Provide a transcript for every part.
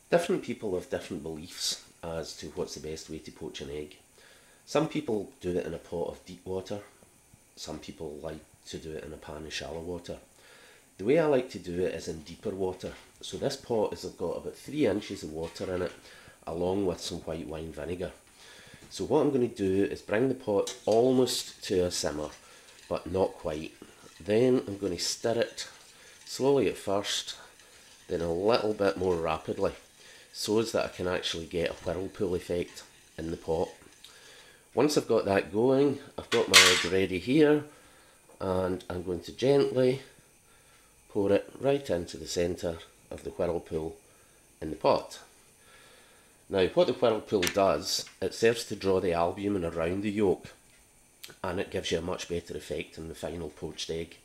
Different people have different beliefs as to what's the best way to poach an egg. Some people do it in a pot of deep water. Some people like to do it in a pan of shallow water. The way I like to do it is in deeper water. So this pot has got about 3 inches of water in it, along with some white wine vinegar. So what I'm going to do is bring the pot almost to a simmer, but not quite. Then I'm going to stir it slowly at first, then a little bit more rapidly, so as that I can actually get a whirlpool effect in the pot. Once I've got that going, I've got my egg ready here, and I'm going to gently pour it right into the centre of the whirlpool in the pot. Now what the whirlpool does, it serves to draw the albumin around the yolk, and it gives you a much better effect in the final poached egg.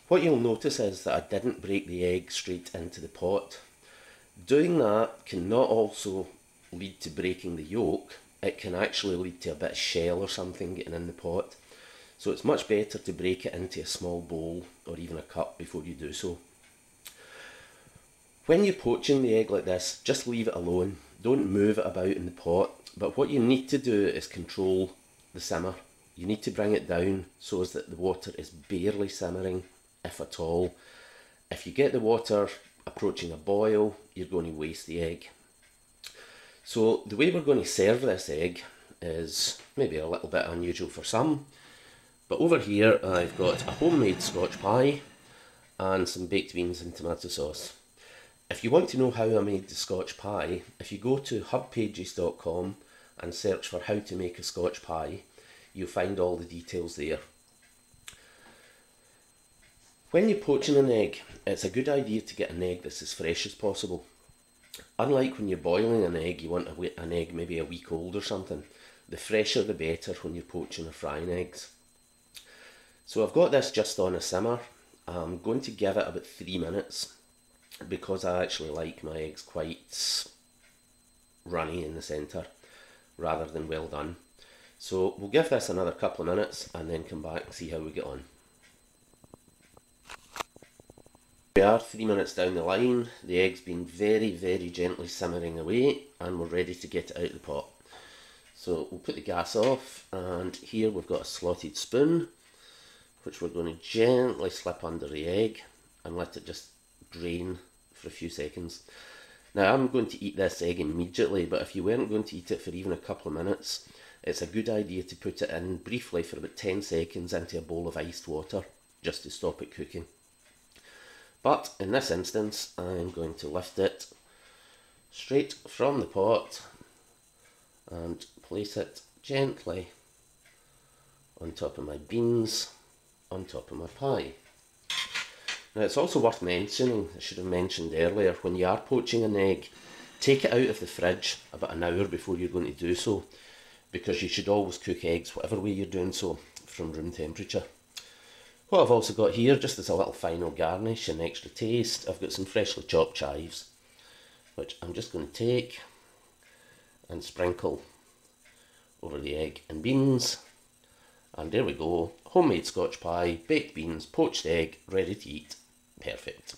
What you'll notice is that I didn't break the egg straight into the pot. Doing that can not also lead to breaking the yolk, it can actually lead to a bit of shell or something getting in the pot. So it's much better to break it into a small bowl or even a cup before you do so. When you're poaching the egg like this, just leave it alone. Don't move it about in the pot. But what you need to do is control the simmer. You need to bring it down so as that the water is barely simmering, if at all. If you get the water approaching a boil, you're going to waste the egg. So the way we're going to serve this egg is maybe a little bit unusual for some. But over here I've got a homemade Scotch pie and some baked beans and tomato sauce. If you want to know how I made the Scotch pie, if you go to hubpages.com and search for how to make a Scotch pie, you'll find all the details there. When you're poaching an egg, it's a good idea to get an egg that's as fresh as possible. Unlike when you're boiling an egg, you want an egg maybe a week old or something. The fresher the better when you're poaching or frying eggs. So I've got this just on a simmer. I'm going to give it about 3 minutes because I actually like my eggs quite runny in the centre rather than well done. So we'll give this another couple of minutes and then come back and see how we get on. We are 3 minutes down the line. The egg's been very gently simmering away and we're ready to get it out of the pot. So we'll put the gas off, and here we've got a slotted spoon which we're going to gently slip under the egg and let it just drain for a few seconds. Now I'm going to eat this egg immediately, but if you weren't going to eat it for even a couple of minutes, it's a good idea to put it in briefly for about 10 seconds into a bowl of iced water just to stop it cooking. But in this instance I'm going to lift it straight from the pot and place it gently on top of my beans, on top of my pie. Now it's also worth mentioning, I should have mentioned earlier, when you are poaching an egg, take it out of the fridge about an hour before you're going to do so, because you should always cook eggs, whatever way you're doing so, from room temperature. What I've also got here, just as a little final garnish and extra taste, I've got some freshly chopped chives, which I'm just going to take and sprinkle over the egg and beans. And there we go, homemade Scotch pie, baked beans, poached egg, ready to eat. Perfect.